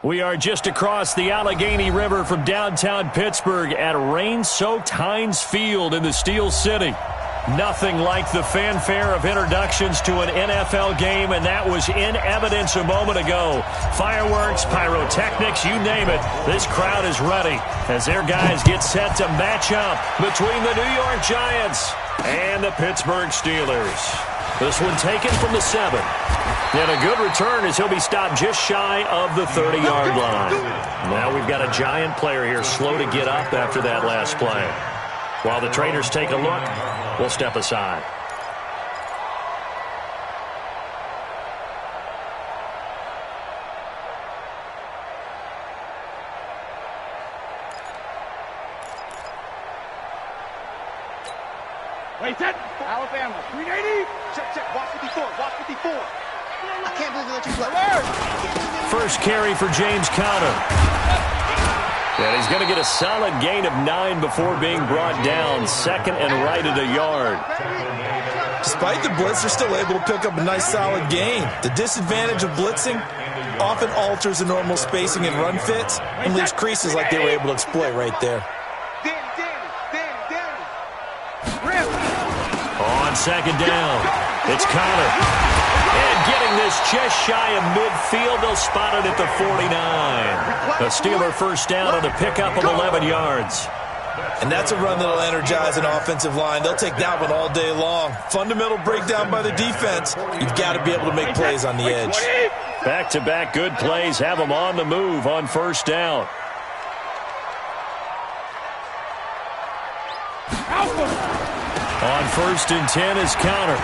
We are just across the Allegheny River from downtown Pittsburgh at rain-soaked Heinz Field in the Steel City. Nothing like the fanfare of introductions to an NFL game, and that was in evidence a moment ago. Fireworks, pyrotechnics, you name it. This crowd is ready as their guys get set to match up between the New York Giants and the Pittsburgh Steelers. This one taken from the 7. And a good return as he'll be stopped just shy of the 30-yard line. Now we've got a Giant player here slow to get up after that last play. While the trainers take a look, we'll step aside. Wait, set. Alabama, 380. Check. Watch 54. I can't believe they let you play. First carry for James Conner. And he's going to get a solid gain of 9 before being brought down. Second and right at a yard. Despite the blitz, they're still able to pick up a nice solid gain. The disadvantage of blitzing often alters the normal spacing and run fits and leaves creases like they were able to exploit right there. On second down, it's Conner. And getting this just shy of midfield, they'll spot it at the 49. A Steeler first down on a pickup of 11 yards. And that's a run that'll energize an offensive line. They'll take that one all day long. Fundamental breakdown by the defense. You've got to be able to make plays on the edge. Back-to-back good plays have them on the move on first down. On first and 10 is Conner.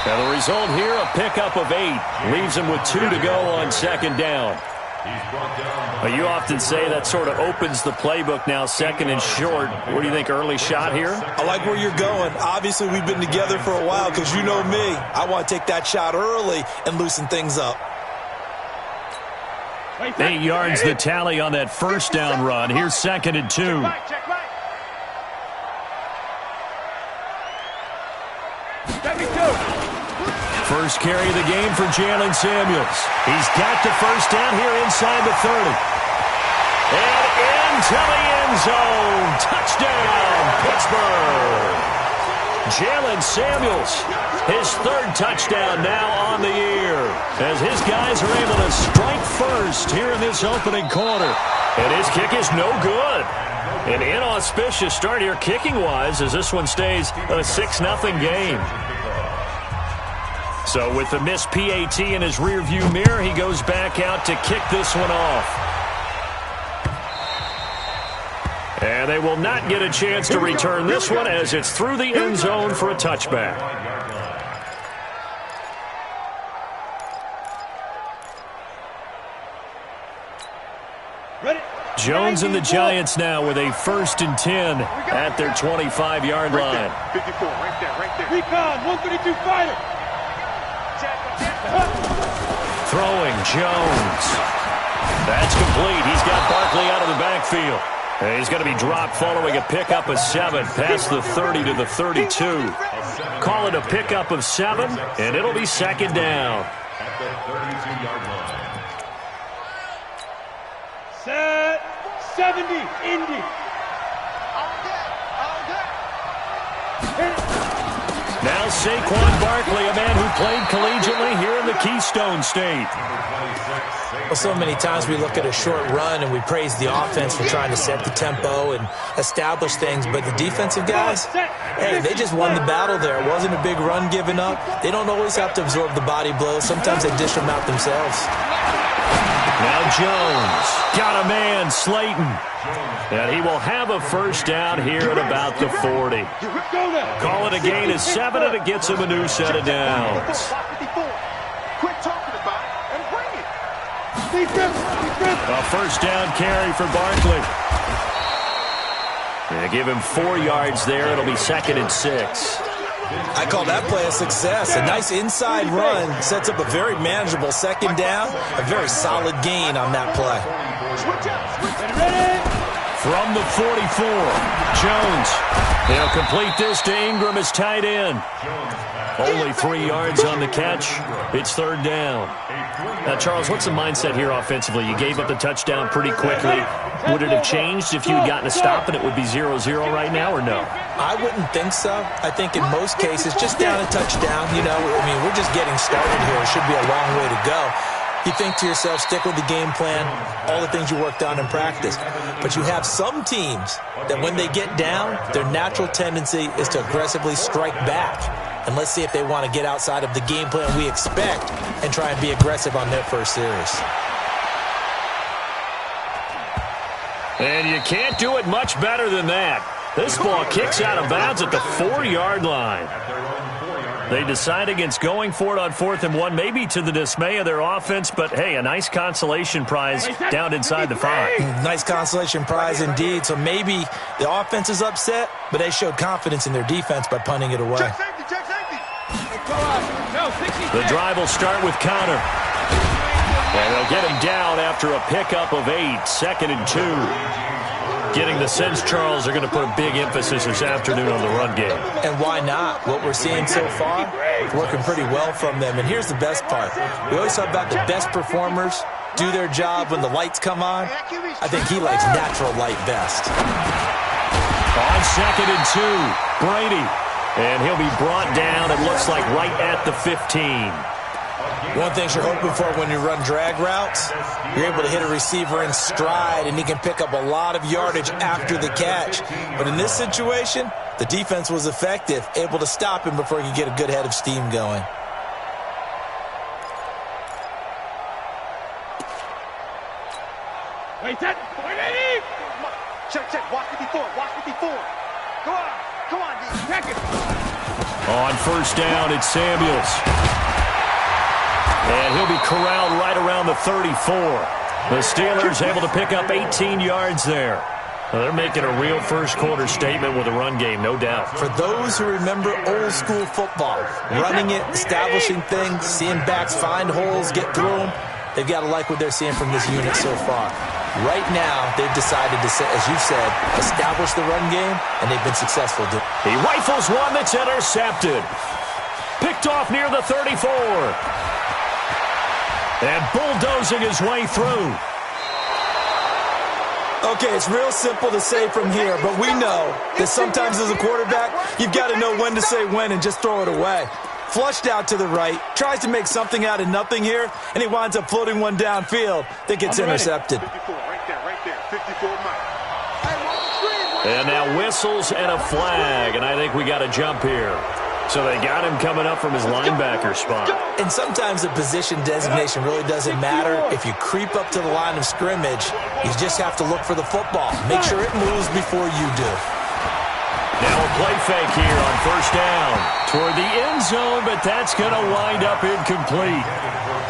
And the result here, a pickup of 8. Leaves him with 2 to go on second down. Well, you often say that sort of opens the playbook now, second and short. What do you think, early shot here? I like where you're going. Obviously, we've been together for a while because you know me. I want to take that shot early and loosen things up. 8 yards the tally on that first down run. Here's second and 2. First carry of the game for Jalen Samuels. He's got the first down here inside the 30. And into the end zone. Touchdown, Pittsburgh. Jalen Samuels, his 3rd touchdown now on the year, as his guys are able to strike first here in this opening quarter. And his kick is no good. An inauspicious start here kicking-wise as this one stays a 6-0 game. So with the missed PAT in his rearview mirror, he goes back out to kick this one off. And they will not get a chance to return this one as it's through the end zone for a touchback. Jones and the Giants now with a first and 10 at their 25-yard line. 54, right there. Recon, 132 fighter. Throwing Jones. That's complete. He's got Barkley out of the backfield. And he's going to be dropped following a pickup of 7 past the 30 to the 32. Call it a pickup of 7, and it'll be second down. At the 32-yard line. Set 70, Indy. Now Saquon Barkley, a man who played collegiately here in the Keystone State. Well, so many times we look at a short run and we praise the offense for trying to set the tempo and establish things, but the defensive guys, hey, they just won the battle there. It wasn't a big run given up. They don't always have to absorb the body blows. Sometimes they dish them out themselves. Now Jones got a man, Slayton. And he will have a first down here at about the 40. Call it a gain of 7, and it gets him a new set of downs. Quit talking about it and bring it. A first down carry for Barkley. They give him 4 yards there. It'll be second and 6. I call that play a success. A nice inside run sets up a very manageable second down. A very solid gain on that play. From the 44, Jones He'll complete this to Ingram as tight end. Only 3 yards on the catch. It's third down. Now, Charles, what's the mindset here offensively? You gave up the touchdown pretty quickly. Would it have changed if you had gotten a stop and it would be 0-0 right now, or no? I wouldn't think so. I think in most cases, just down a touchdown, we're just getting started here. It should be a long way to go. You think to yourself, stick with the game plan, all the things you worked on in practice. But you have some teams that when they get down, their natural tendency is to aggressively strike back. And let's see if they want to get outside of the game plan we expect and try and be aggressive on their first series. And you can't do it much better than that. This ball kicks out of bounds at the 4-yard line. They decide against going for it on 4th and 1, maybe to the dismay of their offense, but hey, a nice consolation prize down inside the 5. Nice consolation prize indeed. So maybe the offense is upset, but they showed confidence in their defense by punting it away. Check safety, check safety. The drive will start with Connor. And they'll get him down after a pickup of 8, 2nd and 2. Getting the sense, Charles, they're going to put a big emphasis this afternoon on the run game. And why not? What we're seeing so far, working pretty well from them. And here's the best part. We always talk about the best performers do their job when the lights come on. I think he likes natural light best. On 2nd and 2, Brady. And he'll be brought down, it looks like, right at the 15. One thing you're hoping for when you run drag routes, you're able to hit a receiver in stride, and he can pick up a lot of yardage after the catch. But in this situation, the defense was effective, able to stop him before he could get a good head of steam going. Wait, that. Check. Watch 54. Watch 54. Come on, D. Check it. On first down, it's Samuels. And he'll be corralled right around the 34. The Steelers able to pick up 18 yards there. Well, they're making a real first-quarter statement with a run game, no doubt. For those who remember old-school football, running it, establishing things, seeing backs find holes, get through them, they've got to like what they're seeing from this unit so far. Right now, they've decided to, as you said, establish the run game, and they've been successful. He rifles one that's intercepted. Picked off near the 34. And bulldozing his way through. Okay, it's real simple to say from here, but we know that sometimes as a quarterback, you've got to know when to say when and just throw it away. Flushed out to the right, tries to make something out of nothing here, and he winds up floating one downfield that gets intercepted. 54, right there, 54 miles. And now whistles and a flag, and I think we got a jump here. So they got him coming up from his linebacker spot. And sometimes the position designation really doesn't matter. If you creep up to the line of scrimmage, you just have to look for the football. Make sure it moves before you do. Now a play fake here on first down toward the end zone, but that's going to wind up incomplete.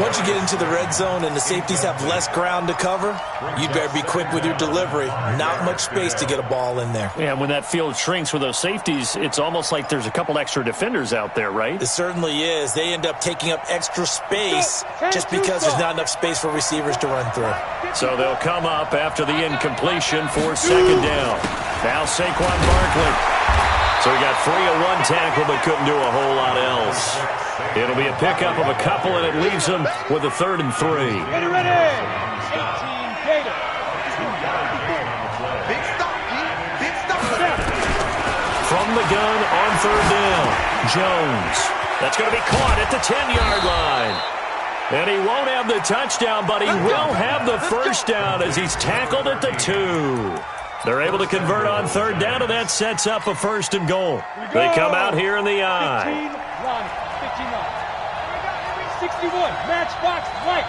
Once you get into the red zone and the safeties have less ground to cover, you'd better be quick with your delivery. Not much space to get a ball in there. Yeah, when that field shrinks with those safeties, it's almost like there's a couple extra defenders out there, right? It certainly is. They end up taking up extra space just because there's not enough space for receivers to run through. So they'll come up after the incompletion for second down. Now Saquon Barkley. So he got free of one tackle but couldn't do a whole lot else. It'll be a pickup of a couple, and it leaves him with a 3rd and 3. Ready. 18 Gator. Big stop, G. Big stop. From the gun on 3rd down, Jones. That's going to be caught at the 10-yard line. And he won't have the touchdown, but he will have the first down as he's tackled at the 2. They're able to convert on 3rd down, and that sets up a 1st and goal. They come out here in the I. 61, matchbox, right.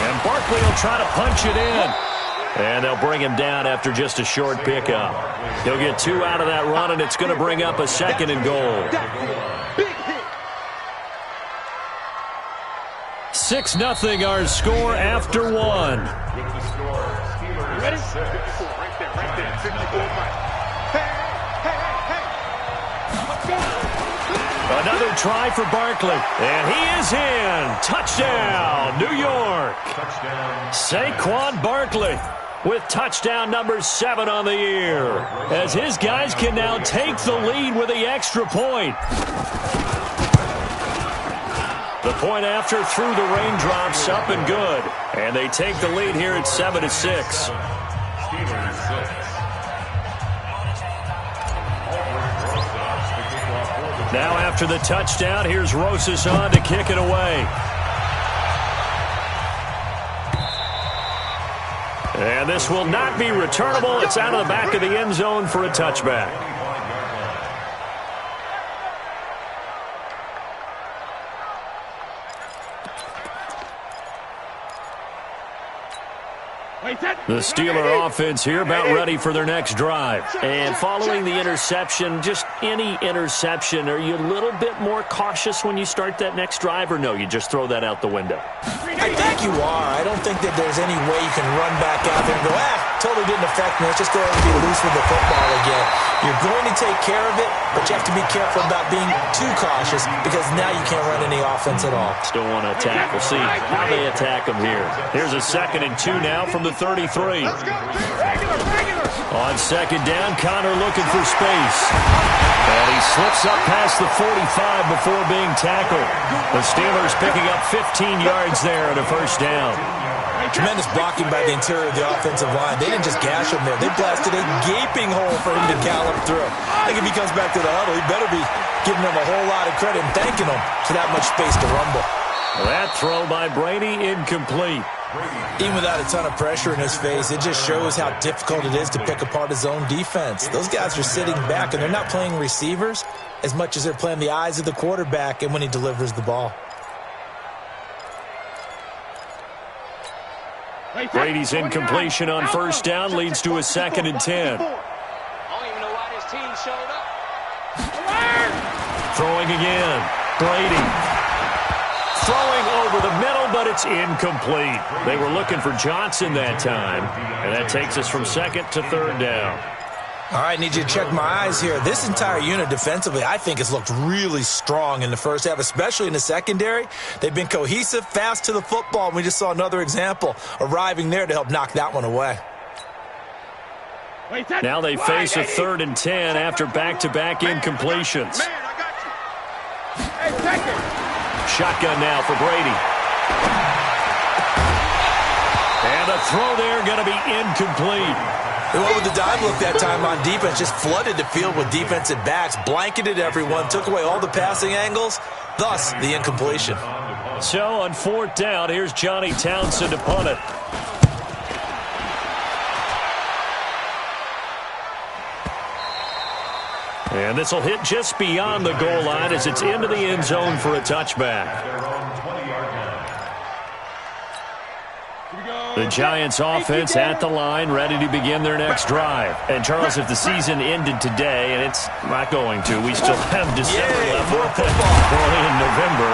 And Barkley will try to punch it in. And they'll bring him down after just a short pickup. He'll get 2 out of that run, and it's going to bring up a 2nd and goal. 6-0 our score after 1. Ready? 54, right there, 54 miles. Hey. Let's go. Another try for Barkley, and he is in. Touchdown, New York. Saquon Barkley. with touchdown number 7 on the year, as his guys can now take the lead with the extra point. The point after through the raindrops, up and good. And they take the lead here at 7-6. Now after the touchdown, here's Rosas on to kick it away. And this will not be returnable. It's out of the back of the end zone for a touchback. The Steeler offense here about ready for their next drive. And following the interception, just any interception, are you a little bit more cautious when you start that next drive, or no, you just throw that out the window? I think you are. I don't think that there's any way you can run back out there and go, totally didn't affect me. Let's just go ahead and be loose with the football again. You're going to take care of it, but you have to be careful about being too cautious because now you can't run any offense at all. Still want to attack. We'll see how they attack them here. Here's a 2nd and 2 now from the 33. On 2nd down, Connor looking for space. And he slips up past the 45 before being tackled. The Steelers picking up 15 yards there and a 1st down. Tremendous blocking by the interior of the offensive line. They didn't just gash him there. They blasted a gaping hole for him to gallop through. I think if he comes back to the huddle, he better be giving them a whole lot of credit and thanking them for that much space to rumble. That throw by Brady incomplete. Even without a ton of pressure in his face, it just shows how difficult it is to pick apart his own defense. Those guys are sitting back, and they're not playing receivers as much as they're playing the eyes of the quarterback and when he delivers the ball. Brady's incompletion on 1st down leads to a 2nd and 10. I don't even know why this team showed up. Throwing again. Brady. Throwing over the middle, but it's incomplete. They were looking for Johnson that time, and that takes us from 2nd to 3rd down. All right, need you to check my eyes here. This entire unit defensively, I think, has looked really strong in the first half, especially in the secondary. They've been cohesive, fast to the football, and we just saw another example arriving there to help knock that one away. Now they face a 3rd and 10 after back-to-back incompletions. Shotgun now for Brady. And a throw there going to be incomplete. They went with the dime look that time on defense, just flooded the field with defensive backs, blanketed everyone, took away all the passing angles, thus the incompletion. So on 4th down, here's Johnny Townsend to punt it. And this will hit just beyond the goal line as it's into the end zone for a touchback. The Giants offense at the line, ready to begin their next drive. And, Charles, if the season ended today, and it's not going to, we still have December left, early in November,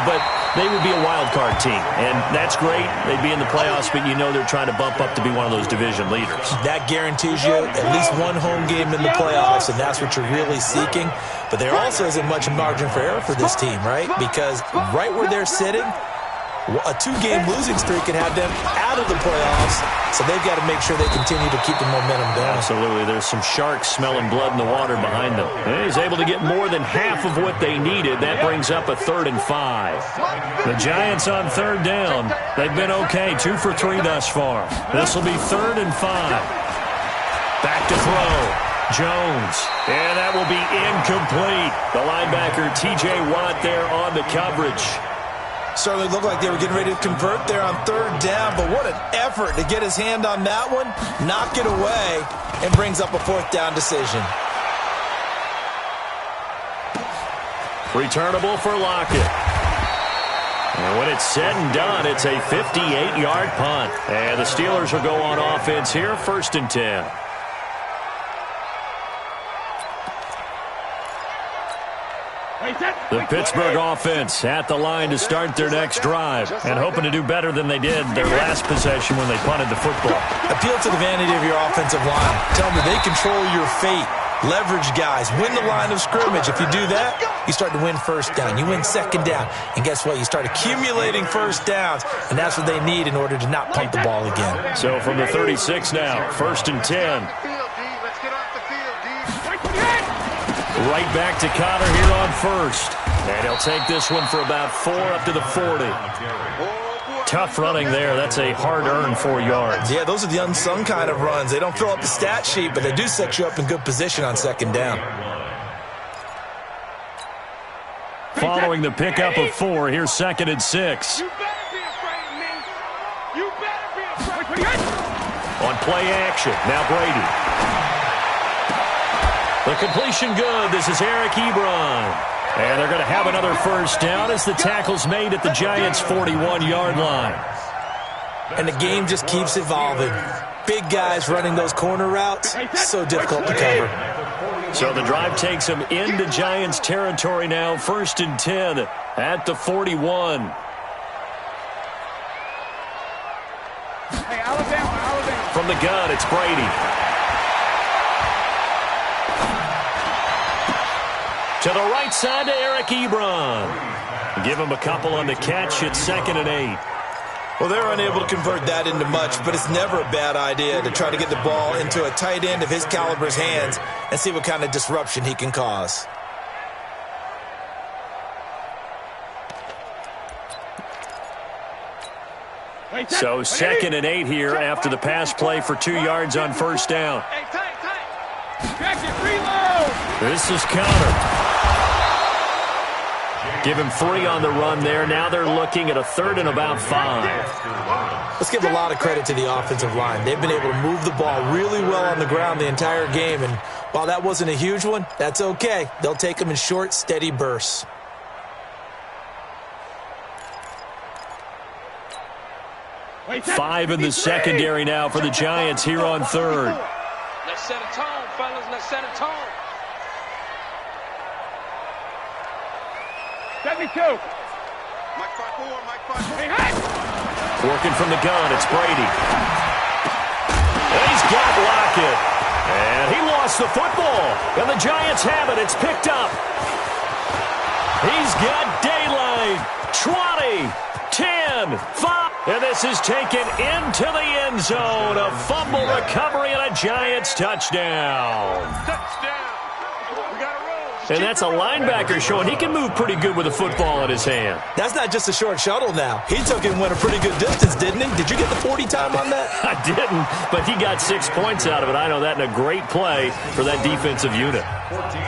but they would be a wild card team. And that's great. They'd be in the playoffs, but you know they're trying to bump up to be one of those division leaders. That guarantees you at least one home game in the playoffs, and that's what you're really seeking. But there also isn't much margin for error for this team, right? Because right where they're sitting, a 2-game losing streak can have them out of the playoffs, so they've got to make sure they continue to keep the momentum going. Absolutely. There's some sharks smelling blood in the water behind them. And he's able to get more than half of what they needed. That brings up a 3rd and 5. The Giants on 3rd down. They've been okay, 2 for 3 thus far. This will be 3rd and 5. Back to throw. Jones. And that will be incomplete. The linebacker, T.J. Watt, there on the coverage. Certainly looked like they were getting ready to convert there on 3rd down, but what an effort to get his hand on that one, knock it away, and brings up a 4th down decision. Returnable for Lockett. And when it's said and done, it's a 58-yard punt. And the Steelers will go on offense here, 1st and 10. The Pittsburgh offense at the line to start their next drive and hoping to do better than they did their last possession when they punted the football. Appeal to the vanity of your offensive line. Tell them that they control your fate. Leverage guys. Win the line of scrimmage. If you do that, you start to win first down. You win second down. And guess what? You start accumulating first downs, and that's what they need in order to not pump the ball again. So from the 36 now, 1st and 10. Right back to Connor here on 1st. And he'll take this one for about 4 up to the 40. Tough running there. That's a hard-earned 4 yards. Yeah, those are the unsung kind of runs. They don't fill up the stat sheet, but they do set you up in good position on second down. Following the pickup of 4, here's 2nd and 6. You better be afraid of me. You better be afraid. On play action, now Brady. The completion good. This is Eric Ebron. And they're going to have another first down as the tackle's made at the Giants' 41-yard line. And the game just keeps evolving. Big guys running those corner routes, so difficult to cover. So the drive takes them into Giants territory now, 1st and 10 at the 41. Hey, Alabama. From the gun, it's Brady. To the right side to Eric Ebron. Give him a couple on the catch. It's 2nd and 8. Well, they're unable to convert that into much, but it's never a bad idea to try to get the ball into a tight end of his caliber's hands and see what kind of disruption he can cause. So 2nd and 8 here after the pass play for 2 yards on first down. Hey, tight. Check it, reload. This is Connor. Give him 3 on the run there. Now they're looking at a 3rd and about 5. Let's give a lot of credit to the offensive line. They've been able to move the ball really well on the ground the entire game, and while that wasn't a huge one, that's okay. They'll take them in short, steady bursts. Five in the secondary now for the Giants here on 3rd. Let's set a tone, fellas. Let's set a tone. 72. Mike 5-4. Hey, hey! Working from the gun, it's Brady. And he's got Lockett. And he lost the football. And the Giants have it. It's picked up. He's got daylight. 20, 10, 5. And this is taken into the end zone. A fumble recovery and a Giants touchdown. Touchdown. We got a roll. And that's a linebacker showing he can move pretty good with a football in his hand. That's not just a short shuttle now. He took it and went a pretty good distance, didn't he? Did you get the 40 time on that? I didn't, but he got 6 points out of it. I know that, and a great play for that defensive unit.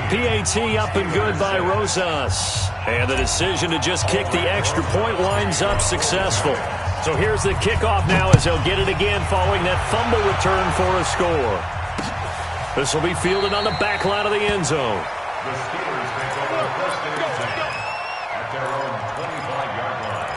PAT up and good by Rosas. And the decision to just kick the extra point winds up successful. So here's the kickoff now as they'll get it again following that fumble return for a score. This will be fielded on the back line of the end zone. The Steelers take over 1st and 10 at their own 25-yard line.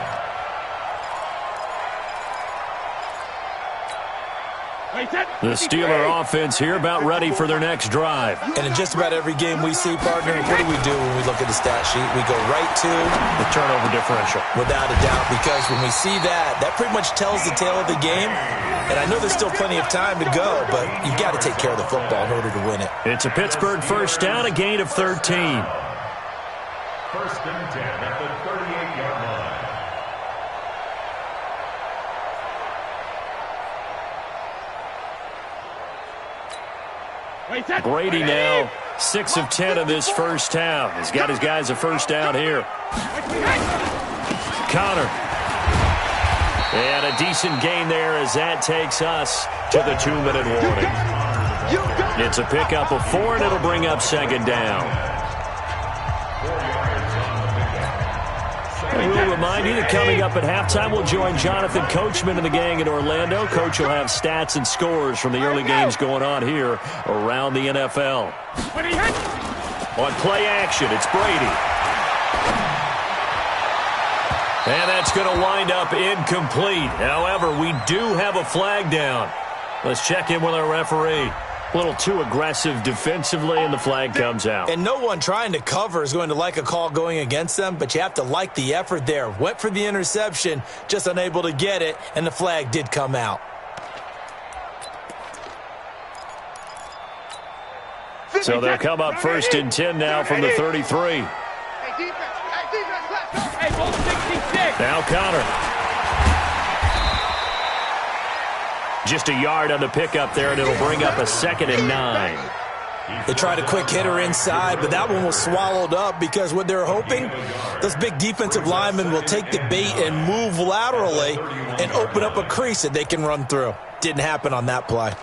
The Steeler offense here about ready for their next drive. And in just about every game we see, partner, what do we do when we look at the stat sheet? We go right to the turnover differential. Without a doubt, because when we see that, that pretty much tells the tale of the game. And I know there's still plenty of time to go, but you've got to take care of the football in order to win it. It's a Pittsburgh first down, a gain of 13. 1st and 10 at the 38-yard line. Brady now 6 of 10 in this first half. He's got his guys a first down here. Connor. And a decent gain there as that takes us to the 2-minute warning. It's a pickup of 4, and it'll bring up 2nd down. And we'll remind you that coming up at halftime, we'll join Jonathan Coachman and the gang in Orlando. Coach will have stats and scores from the early games going on here around the NFL. On play action, it's Brady. And that's going to wind up incomplete. However, we do have a flag down. Let's check in with our referee. A little too aggressive defensively, and the flag comes out. And no one trying to cover is going to like a call going against them, but you have to like the effort there. Went for the interception, just unable to get it, and the flag did come out. So they'll come up 1st and 10 now from the 33. Hey, ball 66. Now Connor. Just a yard on the pickup there, and it'll bring up a 2nd and 9. They tried a quick hitter inside, but that one was swallowed up because what they're hoping, those big defensive linemen will take the bait and move laterally and open up a crease that they can run through. Didn't happen on that play.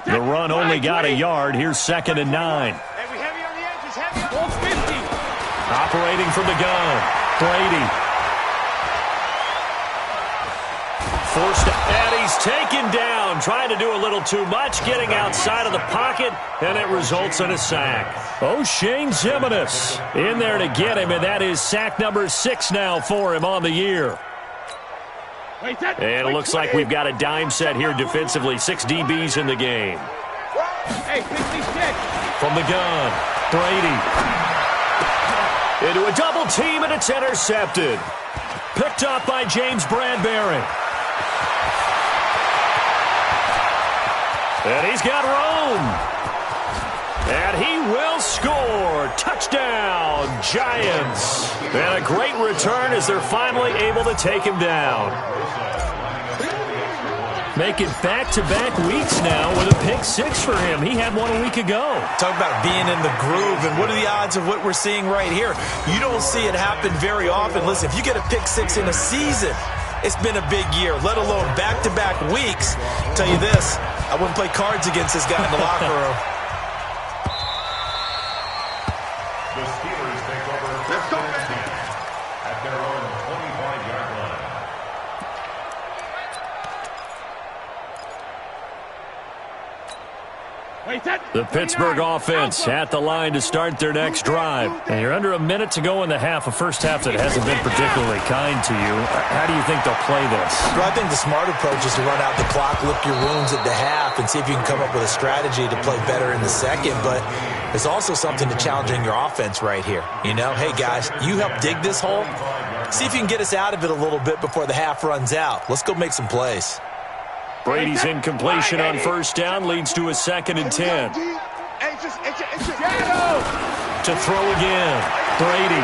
The run only got a yard. Here's 2nd and 9. Hey, we heavy on the edges, heavy. Ball 50. Operating from the gun. Brady. Forced, and he's taken down. Trying to do a little too much, getting outside of the pocket, and it results in a sack. O'Shane Zimenez in there to get him, and that is sack number 6 now for him on the year. And it looks like we've got a dime set here defensively. 6 DBs in the game. Hey, 66. From the gun, Brady. Into a double team, and it's intercepted. Picked up by James Bradbury. And he's got room. And he will score. Touchdown, Giants. And a great return as they're finally able to take him down. Making back-to-back weeks now with a pick 6 for him. He had one a week ago. Talk about being in the groove, and what are the odds of what we're seeing right here? You don't see it happen very often. Listen, if you get a pick 6 in a season, it's been a big year, let alone back-to-back weeks. I'll tell you this, I wouldn't play cards against this guy in the locker room. The Steelers take over. Let's go. At their own 25-yard line. The Pittsburgh offense at the line to start their next drive. And you're under a minute to go in the half, a first half that hasn't been particularly kind to you. How do you think they'll play this? Well, I think the smart approach is to run out the clock, lick your wounds at the half, and see if you can come up with a strategy to play better in the second. But there's also something to challenging your offense right here. You know, hey, guys, you help dig this hole. See if you can get us out of it a little bit before the half runs out. Let's go make some plays. Brady's incompletion on first down leads to a 2nd and 10. To throw again, Brady.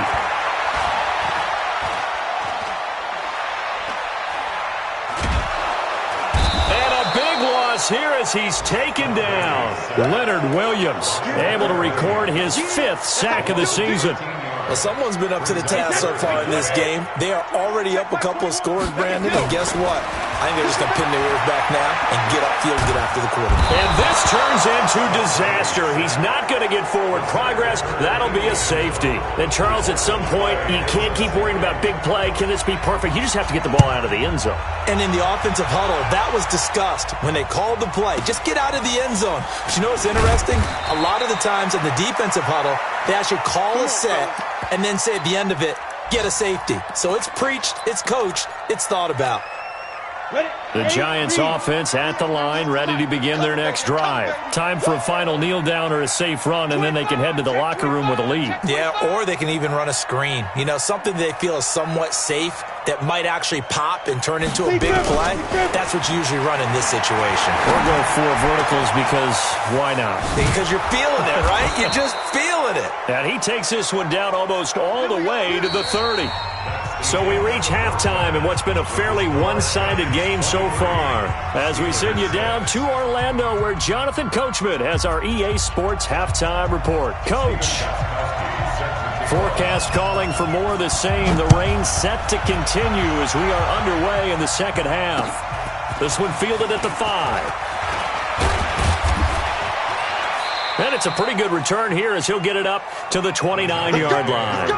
And a big loss here as he's taken down. Leonard Williams able to record his 5th sack of the season. Well, someone's been up to the task so far in this game. They are already up a couple of scores, Brandon, and guess what? I think they're just going to pin their ears back now and get upfield and get after the quarterback. And this turns into disaster. He's not going to get forward progress. That'll be a safety. And, Charles, at some point, you can't keep worrying about big play. Can this be perfect? You just have to get the ball out of the end zone. And in the offensive huddle, that was discussed when they called the play. Just get out of the end zone. But you know what's interesting? A lot of the times in the defensive huddle, they actually call a set and then say at the end of it, get a safety. So it's preached, it's coached, it's thought about. The Giants offense at the line, ready to begin their next drive. Time for a final kneel down or a safe run, and then they can head to the locker room with a lead. Yeah, or they can even run a screen. You know, something they feel is somewhat safe that might actually pop and turn into a big play. That's what you usually run in this situation. Or go for verticals because why not? Because you're feeling it, right? You're just feeling it. And he takes this one down almost all the way to the 30. So we reach halftime in what's been a fairly one-sided game so far. As we send you down to Orlando, where Jonathan Coachman has our EA Sports halftime report. Coach. Forecast calling for more of the same. The rain set to continue as we are underway in the second half. This one fielded at the 5. And it's a pretty good return here as he'll get it up to the 29-yard line.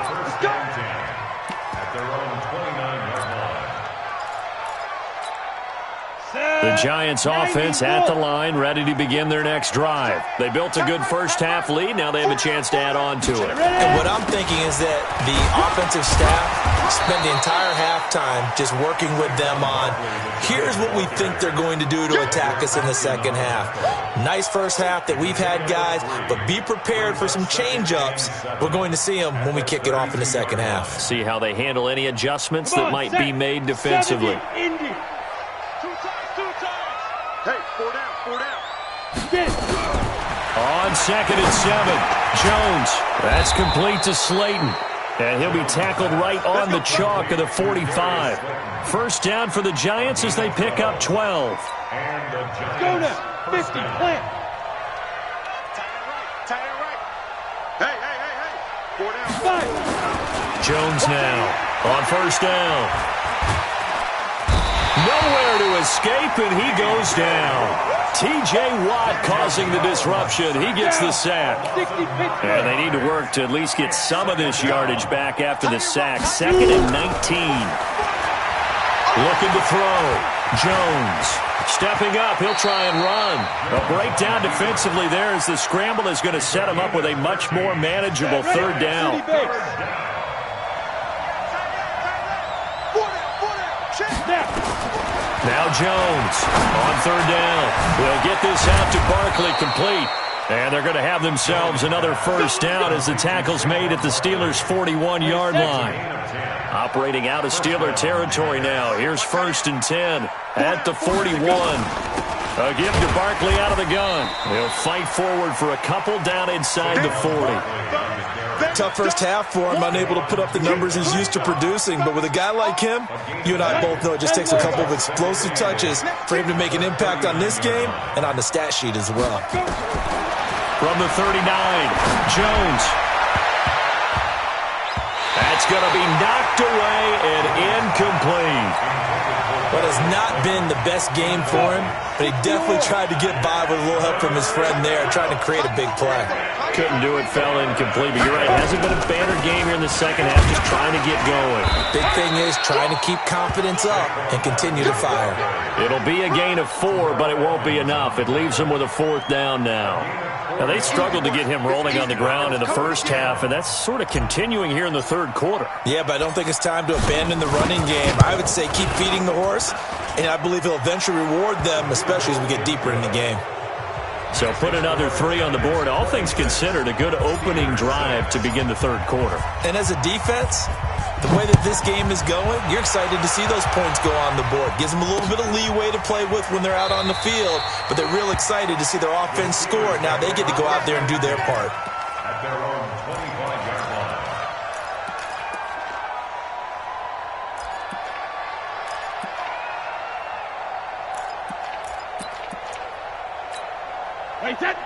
The Giants offense at the line, ready to begin their next drive. They built a good first half lead. Now they have a chance to add on to it. And what I'm thinking is that the offensive staff spent the entire halftime just working with them on, here's what we think they're going to do to attack us in the second half. Nice first half that we've had, guys, but be prepared for some change-ups. We're going to see them when we kick it off in the second half. See how they handle any adjustments that might be made defensively. Hey, 40 4 down. On 2nd and 7, Jones. That's complete to Slayton. And he'll be tackled right on the chalk of the 45. First down for the Giants as they pick up 12. And the Giants. Go now. 50, plant. Tight end right. Hey. 4 down. 5. Jones now on first down. Nowhere to escape, and he goes down. T.J. Watt causing the disruption. He gets the sack. And they need to work to at least get some of this yardage back after the sack. 2nd and 19. Looking to throw. Jones stepping up. He'll try and run. A breakdown defensively there as the scramble is going to set him up with a much more manageable third down. Now Jones on third down. They'll get this out to Barkley complete. And they're going to have themselves another first down as the tackle's made at the Steelers' 41-yard line. Operating out of Steeler territory now. Here's 1st and 10 at the 41. A give to Barkley out of the gun. He'll fight forward for a couple down inside the 40. Tough first half for him, unable to put up the numbers he's used to producing. But with a guy like him, you and I both know it just takes a couple of explosive touches for him to make an impact on this game and on the stat sheet as well. From the 39, Jones. That's going to be knocked away and incomplete. What has not been the best game for him, but he definitely tried to get by with a little help from his friend there, trying to create a big play. Couldn't do it, fell incomplete. But you're right, it hasn't been a banner game here in the second half, just trying to get going. Big thing is trying to keep confidence up and continue to fire. It'll be a gain of 4, but it won't be enough. It leaves them with a 4th down now. Now, they struggled to get him rolling on the ground in the first half, and that's sort of continuing here in the third quarter. Yeah, but I don't think it's time to abandon the running game. I would say keep feeding the horse, and I believe he'll eventually reward them, especially as we get deeper in the game. So put another 3 on the board. All things considered, a good opening drive to begin the third quarter. And as a defense, the way that this game is going, you're excited to see those points go on the board. Gives them a little bit of leeway to play with when they're out on the field, but they're real excited to see their offense score. Now they get to go out there and do their part. At their own 25-yard line.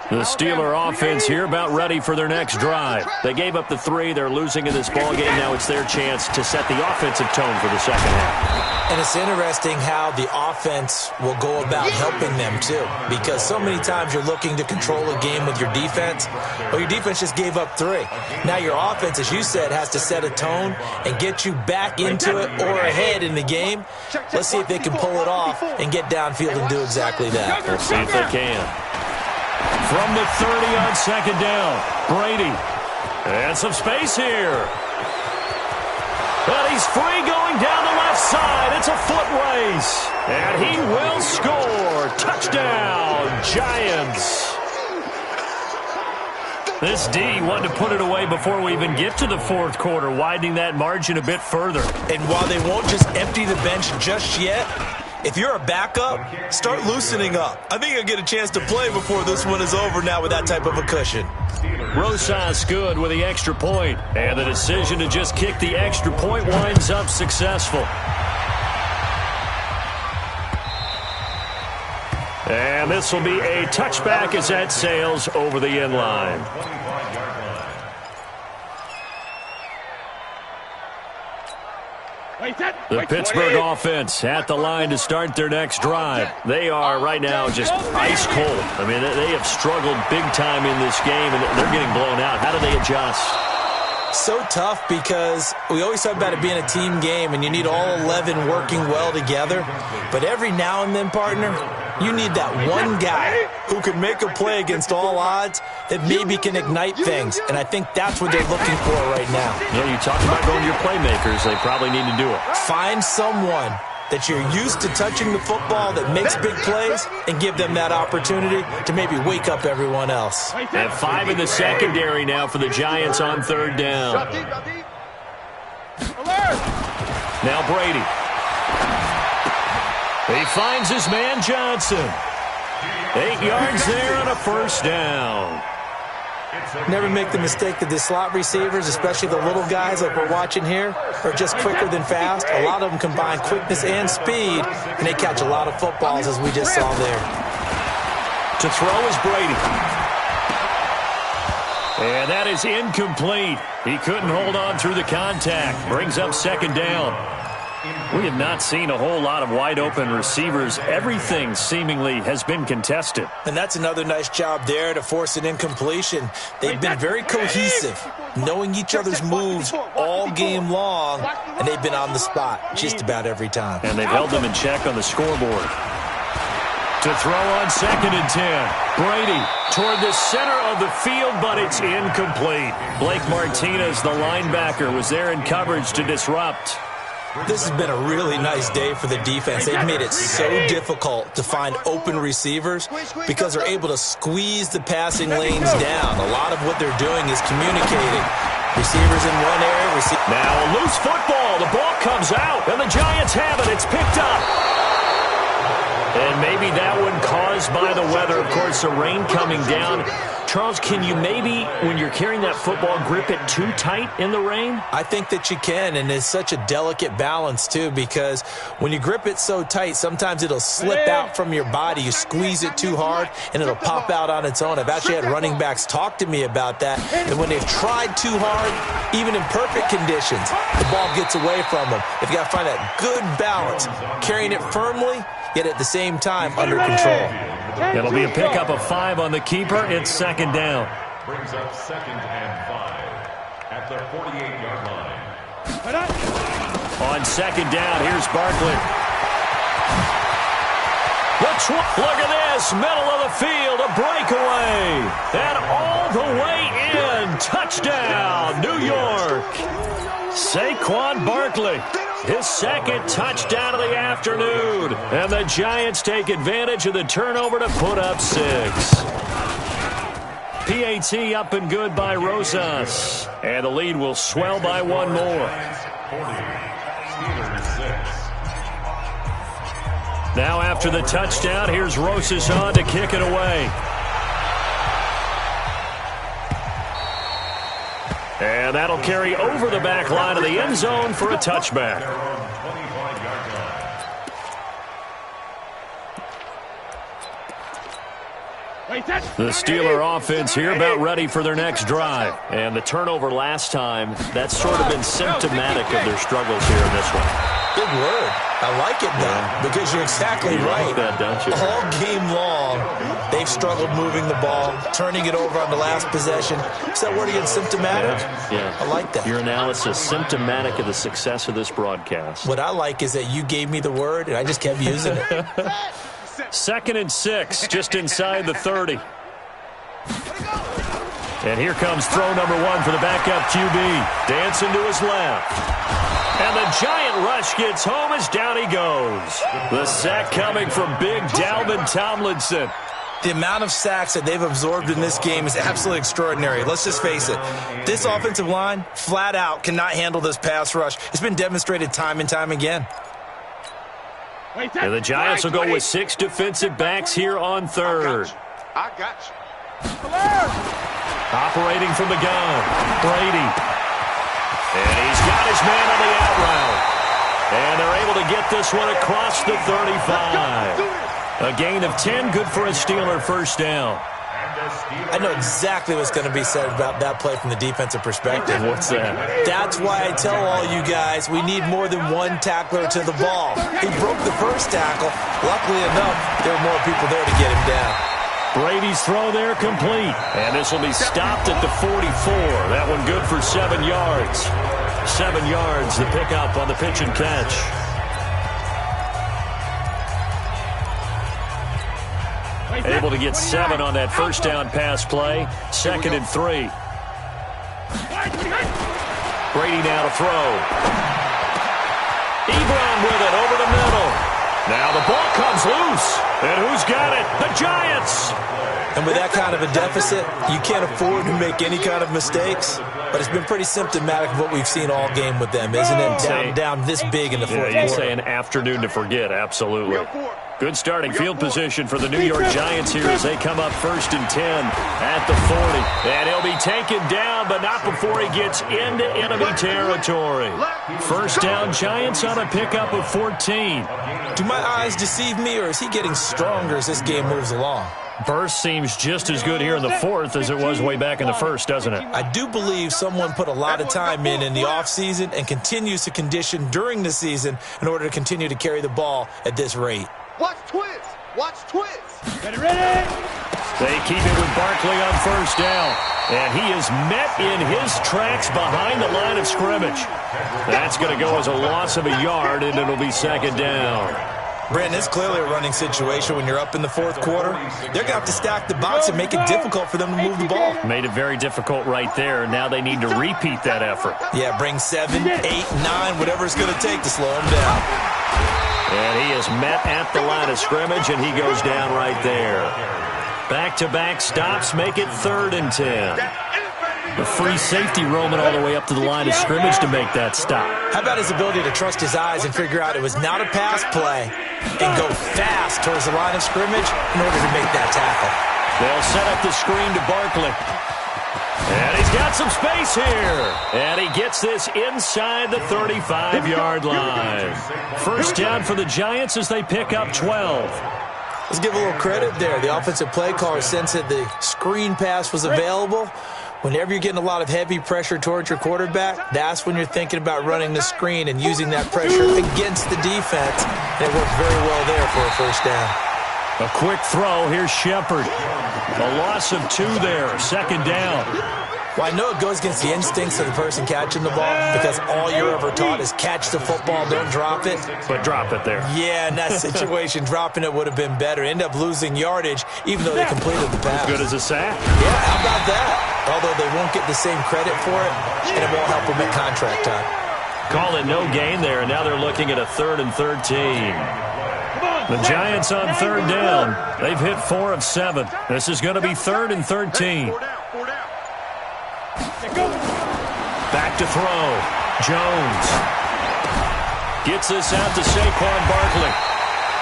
The Steeler offense here about ready for their next drive. They gave up the 3. They're losing in this ballgame. Now it's their chance to set the offensive tone for the second half. And it's interesting how the offense will go about helping them, too. Because so many times you're looking to control a game with your defense. Well, your defense just gave up 3. Now your offense, as you said, has to set a tone and get you back into it or ahead in the game. Let's see if they can pull it off and get downfield and do exactly that. We'll see if they can. From the 30 on second down, Brady. And some space here. But he's free going down the left side. It's a foot race. And he will score. Touchdown, Giants. This D wanted to put it away before we even get to the fourth quarter, widening that margin a bit further. And while they won't just empty the bench just yet, if you're a backup, start loosening up. I think you'll get a chance to play before this one is over now with that type of a cushion. Rosas good with the extra point. And the decision to just kick the extra point winds up successful. And this will be a touchback as that sails over the end line. The Pittsburgh offense at the line to start their next drive. They are right now just ice cold. I mean, they have struggled big time in this game, and they're getting blown out. How do they adjust? So tough because we always talk about it being a team game, and you need all 11 working well together. But every now and then, partner, you need that one guy who can make a play against all odds that maybe can ignite things. And I think that's what they're looking for right now. You know, you talk about going to your playmakers. They probably need to do it. Find someone that you're used to touching the football that makes big plays and give them that opportunity to maybe wake up everyone else. And 5 in the secondary now for the Giants on third down. Now Brady. He finds his man Johnson. 8 yards there on a first down. Never make the mistake that the slot receivers, especially the little guys like we're watching here, are just quicker than fast. A lot of them combine quickness and speed, and they catch a lot of footballs, as we just saw there. To throw is Brady. And that is incomplete. He couldn't hold on through the contact. Brings up second down. We have not seen a whole lot of wide-open receivers. Everything seemingly has been contested. And that's another nice job there to force an incompletion. They've been very cohesive, knowing each other's moves all game long, and they've been on the spot just about every time. And they've held them in check on the scoreboard. To throw on second and 10. Brady toward the center of the field, but it's incomplete. Blake Martinez, the linebacker, was there in coverage to disrupt. This has been a really nice day for the defense. They've made it so difficult to find open receivers because they're able to squeeze the passing lanes down. A lot of what they're doing is communicating. Receivers in one area. Now a loose football. The ball comes out, and the Giants have it. It's picked up. And maybe that one caused by the weather. Of course, the rain coming down. Charles, can you maybe, when you're carrying that football, grip it too tight in the rain? I think that you can, and it's such a delicate balance, too, because when you grip it so tight, sometimes it'll slip out from your body. You squeeze it too hard, and it'll pop out on its own. I've actually had running backs talk to me about that, and when they've tried too hard, even in perfect conditions, the ball gets away from them. They've got to find that good balance, carrying it firmly, yet at the same time under control. It'll be a pickup of 5 on the keeper. It's second down. Brings up 2nd and 5 at the 48-yard line. On second down, here's Barkley. Look at this, middle of the field, a breakaway. And all the way in, touchdown, New York. Saquon Barkley. His second touchdown of the afternoon. And the Giants take advantage of the turnover to put up 6. PAT up and good by Rosas. And the lead will swell by 1 more. Now after the touchdown, here's Rosas on to kick it away. And that'll carry over the back line of the end zone for a touchback. The Steeler offense here about ready for their next drive. And the turnover last time, that's sort of been symptomatic of their struggles here in this one. Big word. I like it, though, because you're exactly right. Like that, don't you? All game long, they've struggled moving the ball, turning it over on the last possession. Is that word again, symptomatic? Yeah. I like that. Your analysis, symptomatic of the success of this broadcast. What I like is that you gave me the word, and I just kept using it. 2nd and 6, just inside the 30. And here comes throw number 1 for the backup QB. Dancing to his left. And the giant rush gets home as down he goes. The sack coming from big Dalvin Tomlinson. The amount of sacks that they've absorbed in this game is absolutely extraordinary. Let's just face it. This offensive line, flat out, cannot handle this pass rush. It's been demonstrated time and time again. And the Giants will go with 6 defensive backs here on 3rd. I got you. Operating from the gun, Brady. And he's got his man on the out route. And they're able to get this one across the 35. A gain of 10, good for a Steeler first down. I know exactly what's going to be said about that play from the defensive perspective. What's that? That's why I tell all you guys we need more than one tackler to the ball. He broke the first tackle. Luckily enough, there were more people there to get him down. Brady's throw there complete. And this will be stopped at the 44. That one good for 7 yards. 7 yards, the pickup on the pitch and catch. Able to get 7 on that first down pass play. 2nd and 3. Brady now to throw. Ebron with it over the middle. Now the ball comes loose. And who's got it? The Giants. And with that kind of a deficit, you can't afford to make any kind of mistakes. But it's been pretty symptomatic of what we've seen all game with them, isn't it? Down this big in the fourth quarter. You say an afternoon to forget, absolutely. Good starting field position for the New York Giants here as they come up 1st and 10 at the 40. And he'll be taken down, but not before he gets into enemy territory. First down, Giants on a pickup of 14. Do my eyes deceive me, or is he getting stronger as this game moves along? Burst seems just as good here in the fourth as it was way back in the first, doesn't it? I do believe someone put a lot of time in the offseason and continues to condition during the season in order to continue to carry the ball at this rate. Watch Twitz. Watch Twitz. Ready? They keep it with Barkley on first down. And he is met in his tracks behind the line of scrimmage. That's going to go as a loss of a yard, and it'll be second down. Brandon, it's clearly a running situation when you're up in the fourth quarter. They're going to have to stack the box and make it difficult for them to move the ball. Made it very difficult right there. Now they need to repeat that effort. Yeah, bring 7, 8, 9, whatever it's going to take to slow them down. And he is met at the line of scrimmage, and he goes down right there. Back-to-back stops make it 3rd and 10. The free safety roaming all the way up to the line of scrimmage to make that stop. How about his ability to trust his eyes and figure out it was not a pass play and go fast towards the line of scrimmage in order to make that tackle? They'll set up the screen to Barkley. And he's got some space here. And he gets this inside the 35-yard line. First down for the Giants as they pick up 12. Let's give a little credit there. The offensive play caller sensed that the screen pass was available. Whenever you're getting a lot of heavy pressure towards your quarterback, that's when you're thinking about running the screen and using that pressure against the defense. And it worked very well there for a first down. A quick throw. Here's Shepard. A loss of 2 there. Second down. Well, I know it goes against the instincts of the person catching the ball because all you're ever taught is catch the football, don't drop it. But drop it there. Yeah, in that situation, dropping it would have been better. End up losing yardage even though they completed the pass. Good as a sack. Yeah, how about that? Although they won't get the same credit for it, and it won't help them at contract time. Call it no gain there, and now they're looking at a 3rd and 13. The Giants on 3rd down. They've hit 4 of 7. This is going to be 3rd and 13. Back to throw. Jones gets this out to Saquon Barkley.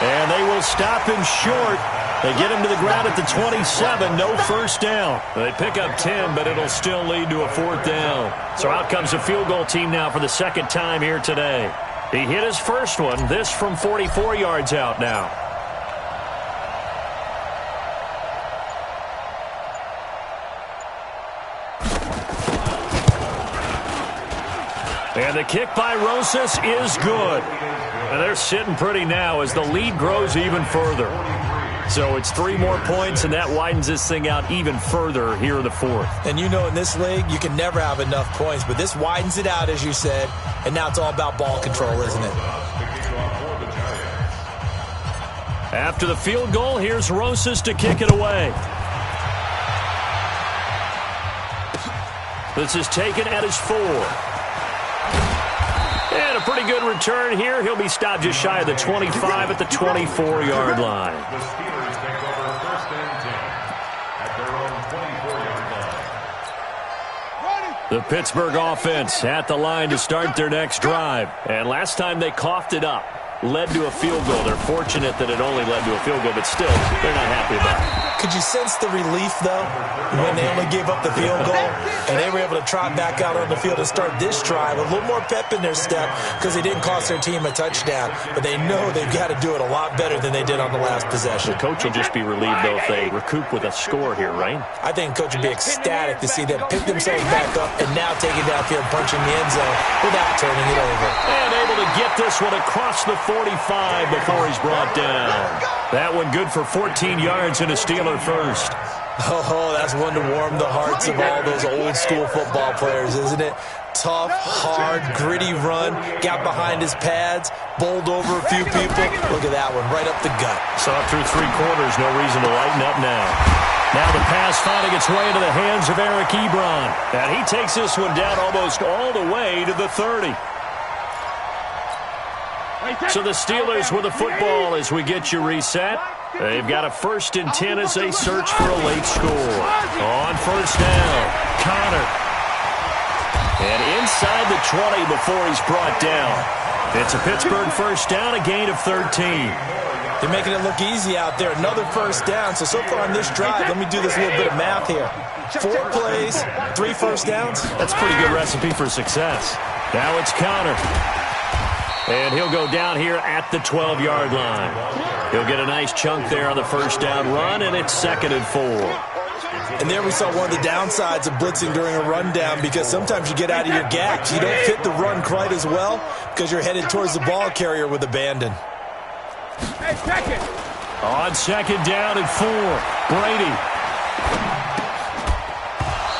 And they will stop him short. They get him to the ground at the 27. No first down. They pick up 10, but it'll still lead to a 4th down. So out comes the field goal team now for the second time here today. He hit his first one. This from 44 yards out now. And the kick by Rosas is good. And they're sitting pretty now as the lead grows even further. So it's 3 more points, and that widens this thing out even further here in the fourth. And you know in this league, you can never have enough points, but this widens it out, as you said, and now it's all about ball control, isn't it? After the field goal, here's Rosas to kick it away. This is taken at his 4. And a pretty good return here. He'll be stopped just shy of the 25 at the 24-yard line. The Steelers take over 1st and 10 at their own 24-yard line. The Pittsburgh offense at the line to start their next drive. And last time they coughed it up, led to a field goal. They're fortunate that it only led to a field goal, but still, they're not happy about it. Could you sense the relief, though, when they only gave up the field goal and they were able to trot back out on the field and start this drive? A little more pep in their step because they didn't cost their team a touchdown, but they know they've got to do it a lot better than they did on the last possession. The coach will just be relieved, though, if they recoup with a score here, right? I think the coach would be ecstatic to see them pick themselves back up and now take it downfield, punching the end zone without turning it over. And able to get this one across the 45 before he's brought down. That one good for 14 yards and a Steeler first. Oh, that's one to warm the hearts of all those old-school football players, isn't it? Tough, hard, gritty run, got behind his pads, bowled over a few people. Look at that one, right up the gut. Saw it through 3 quarters, no reason to lighten up now. Now the pass finding its way into the hands of Eric Ebron. And he takes this one down almost all the way to the 30. So the Steelers with the football as we get you reset. They've got a 1st and 10 as they search for a late score. On 1st down, Connor. And inside the 20 before he's brought down. It's a Pittsburgh 1st down, a gain of 13. They're making it look easy out there. Another 1st down. So far on this drive, let me do this little bit of math here. 4 plays, 3 1st downs. That's a pretty good recipe for success. Now it's Connor. And he'll go down here at the 12-yard line. He'll get a nice chunk there on the 1st down run, and it's 2nd and 4. And there we saw one of the downsides of blitzing during a rundown, because sometimes you get out of your gaps. You don't fit the run quite as well because you're headed towards the ball carrier with abandon. On 2nd down and 4, Brady.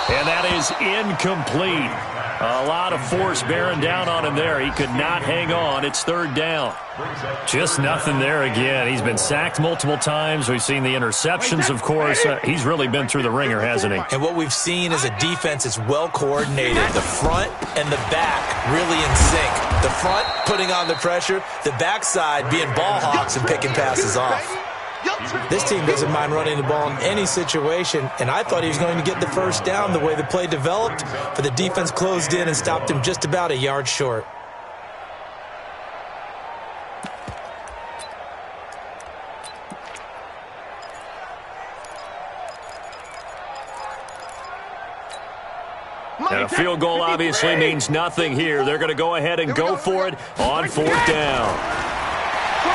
And that is incomplete. A lot of force bearing down on him there. He could not hang on. It's 3rd down. Just nothing there again. He's been sacked multiple times. We've seen the interceptions, of course. He's really been through the ringer, hasn't he? And what we've seen is a defense that's well coordinated. The front and the back really in sync. The front putting on the pressure, the backside being ball hawks and picking passes off. This team doesn't mind running the ball in any situation, and I thought he was going to get the 1st down the way the play developed, but the defense closed in and stopped him just about a yard short. And a field goal obviously means nothing here. They're going to go ahead and go for it on 4th down.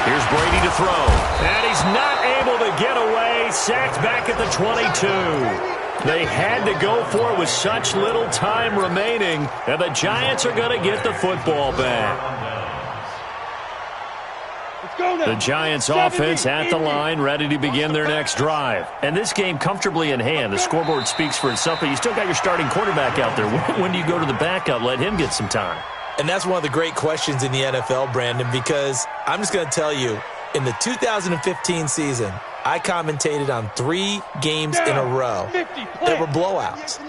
Here's Brady to throw. And he's not able to get away. Sacked back at the 22. They had to go for it with such little time remaining. And the Giants are going to get the football back. The Giants offense at the line, ready to begin their next drive. And this game comfortably in hand. The scoreboard speaks for itself, but you still got your starting quarterback out there. When do you go to the backup? Let him get some time. And that's one of the great questions in the NFL, Brandon, because I'm just going to tell you, in the 2015 season, I commentated on 3 games in a row that were blowouts.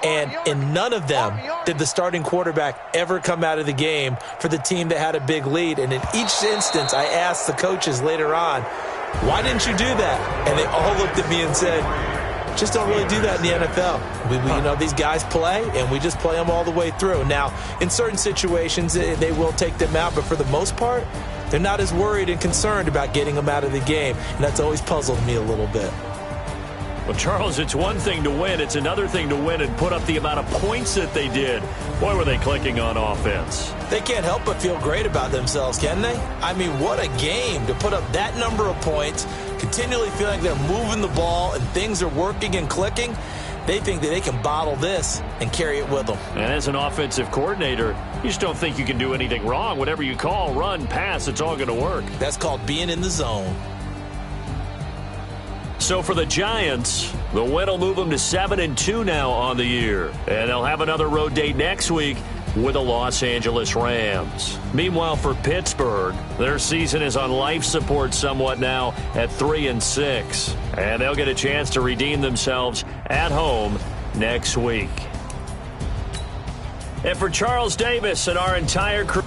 And in none of them did the starting quarterback ever come out of the game for the team that had a big lead. And in each instance, I asked the coaches later on, why didn't you do that? And they all looked at me and said, just don't really do that in the NFL. We you know, these guys play, and we just play them all the way through. Now, in certain situations, they will take them out, but for the most part, they're not as worried and concerned about getting them out of the game, and that's always puzzled me a little bit. Well, Charles, it's one thing to win. It's another thing to win and put up the amount of points that they did. Boy, were they clicking on offense. They can't help but feel great about themselves, can they? I mean, what a game to put up that number of points, continually feeling they're moving the ball and things are working and clicking. They think that they can bottle this and carry it with them. And as an offensive coordinator, you just don't think you can do anything wrong. Whatever you call, run, pass, it's all going to work. That's called being in the zone. So for the Giants, the win will move them to 7-2 now on the year. And they'll have another road date next week with the Los Angeles Rams. Meanwhile, for Pittsburgh, their season is on life support somewhat now at 3-6. And they'll get a chance to redeem themselves at home next week. And for Charles Davis and our entire crew,